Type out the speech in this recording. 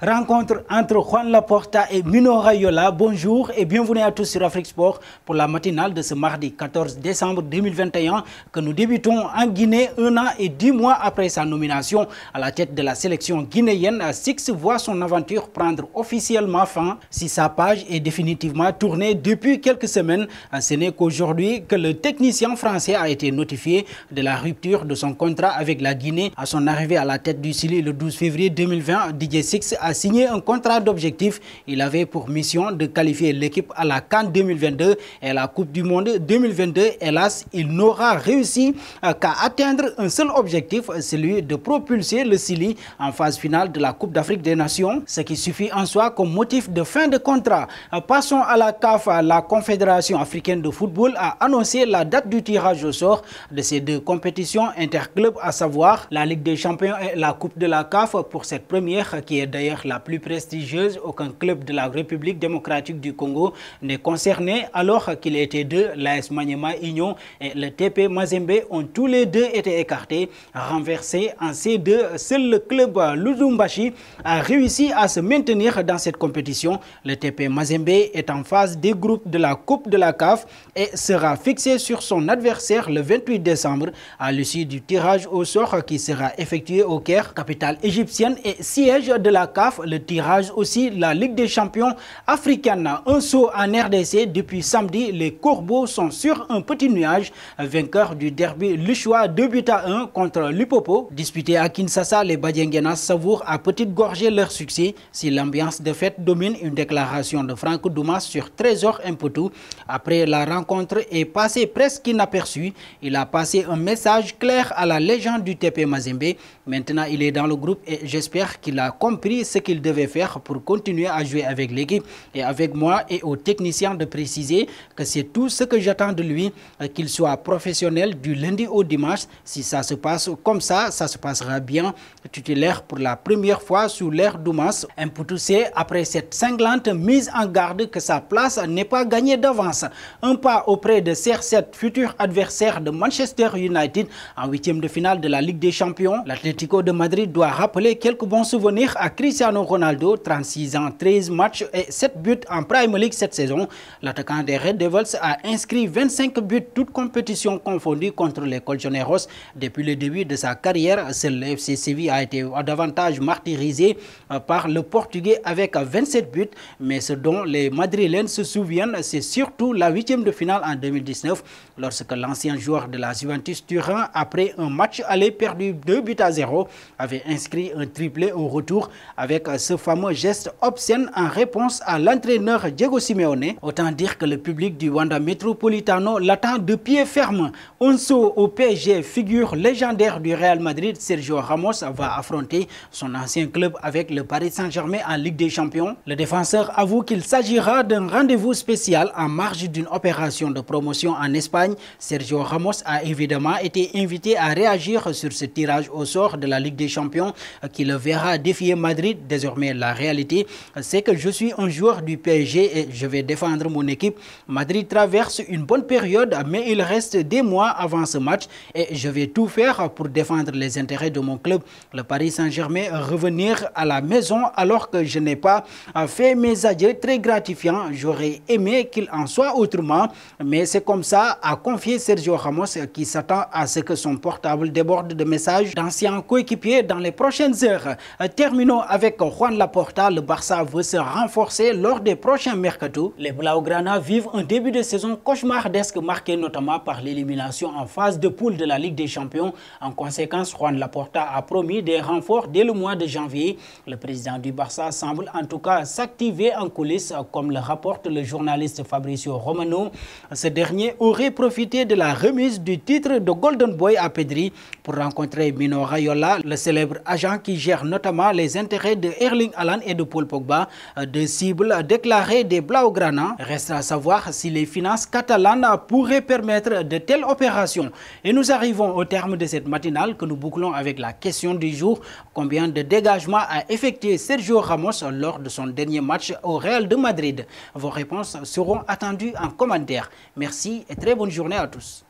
Rencontre entre Juan Laporta et Mino Raiola. Bonjour et bienvenue à tous sur Afrique Sport pour la matinale de ce mardi 14 décembre 2021 que nous débutons en Guinée 1 an et 10 mois après sa nomination à la tête de la sélection guinéenne. Six voit son aventure prendre officiellement fin si sa page est définitivement tournée depuis quelques semaines. Ce n'est qu'aujourd'hui que le technicien français a été notifié de la rupture de son contrat avec la Guinée. À son arrivée à la tête du Chili le 12 février 2020, Didier Six a signé un contrat d'objectif. Il avait pour mission de qualifier l'équipe à la CAN 2022 et à la Coupe du Monde 2022. Hélas, il n'aura réussi qu'à atteindre un seul objectif, celui de propulser le Chili en phase finale de la Coupe d'Afrique des Nations, ce qui suffit en soi comme motif de fin de contrat. Passons à la CAF. La Confédération africaine de football a annoncé la date du tirage au sort de ces deux compétitions interclubs, à savoir la Ligue des Champions et la Coupe de la CAF. Pour cette première, qui est d'ailleurs la plus prestigieuse, aucun club de la République démocratique du Congo n'est concerné, alors qu'il était deux. L'AS Maniema Union et le TP Mazembe ont tous les deux été écartés, renversés en C2. Seul le club Lubumbashi a réussi à se maintenir dans cette compétition. Le TP Mazembe est en phase des groupes de la Coupe de la CAF et sera fixé sur son adversaire le 28 décembre à l'issue du tirage au sort qui sera effectué au Caire, capitale égyptienne et siège de la CAF. Le tirage aussi, la Ligue des champions africaine. Un saut en RDC depuis samedi. Les Corbeaux sont sur un petit nuage, vainqueurs du derby luchois 2-1 contre l'Upopo. Disputé à Kinshasa, les Badianguenas savourent à petite gorgée leur succès. Si l'ambiance de fête domine, une déclaration de Franck Dumas sur Trésor Mputu après la rencontre est passée presque inaperçue. Il a passé un message clair à la légende du TP Mazembe. Maintenant, il est dans le groupe et j'espère qu'il a compris ce qu'il devait faire pour continuer à jouer avec l'équipe et avec moi, et aux techniciens de préciser que c'est tout ce que j'attends de lui, qu'il soit professionnel du lundi au dimanche. Si ça se passe comme ça se passera bien. Titulaire pour la première fois sous l'ère Dumas, Mputu sait, après cette cinglante mise en garde, que sa place n'est pas gagnée d'avance. Un pas auprès de CR7, futur adversaire de Manchester United en huitième de finale de la Ligue des Champions. L'Atlético de Madrid doit rappeler quelques bons souvenirs à Cristiano Ronaldo, 36 ans, 13 matchs et 7 buts en Premier League cette saison. L'attaquant des Red Devils a inscrit 25 buts, toutes compétitions confondues, contre les Colchoneros. Depuis le début de sa carrière, seul le FC Séville a été davantage martyrisé par le Portugais avec 27 buts. Mais ce dont les Madrilènes se souviennent, c'est surtout la huitième de finale en 2019, lorsque l'ancien joueur de la Juventus Turin, après un match aller perdu 2-0, avait inscrit un triplé au retour avec ce fameux geste obscène en réponse à l'entraîneur Diego Simeone. Autant dire que le public du Wanda Metropolitano l'attend de pied ferme. Un saut au PSG, figure légendaire du Real Madrid, Sergio Ramos va affronter son ancien club avec le Paris Saint-Germain en Ligue des Champions. Le défenseur avoue qu'il s'agira d'un rendez-vous spécial en marge d'une opération de promotion en Espagne. Sergio Ramos a évidemment été invité à réagir sur ce tirage au sort de la Ligue des Champions qui le verra défier Madrid. Désormais, la réalité, c'est que je suis un joueur du PSG et je vais défendre mon équipe. Madrid traverse une bonne période, mais il reste des mois avant ce match et je vais tout faire pour défendre les intérêts de mon club, le Paris Saint-Germain. Revenir à la maison alors que je n'ai pas fait mes adieux très gratifiants. J'aurais aimé qu'il en soit autrement, mais c'est comme ça, a confié Sergio Ramos, qui s'attend à ce que son portable déborde de messages d'anciens coéquipiers dans les prochaines heures. Terminons avec Juan Laporta. Le Barça veut se renforcer lors des prochains mercato. Les Blaugrana vivent un début de saison cauchemardesque, marqué notamment par l'élimination en phase de poule de la Ligue des Champions. En conséquence, Juan Laporta a promis des renforts dès le mois de janvier. Le président du Barça semble en tout cas s'activer en coulisses, comme le rapporte le journaliste Fabrizio Romano. Ce dernier aurait profité de la remise du titre de Golden Boy à Pedri pour rencontrer Mino Raiola, le célèbre agent qui gère notamment les intérêts de Erling Haaland et de Paul Pogba, deux cibles déclarées des Blaugrana. Reste à savoir si les finances catalanes pourraient permettre de telles opérations. Et nous arrivons au terme de cette matinale que nous bouclons avec la question du jour. Combien de dégagements a effectué Sergio Ramos lors de son dernier match au Real de Madrid? Vos réponses seront attendues en commentaire. Merci et très bonne journée à tous.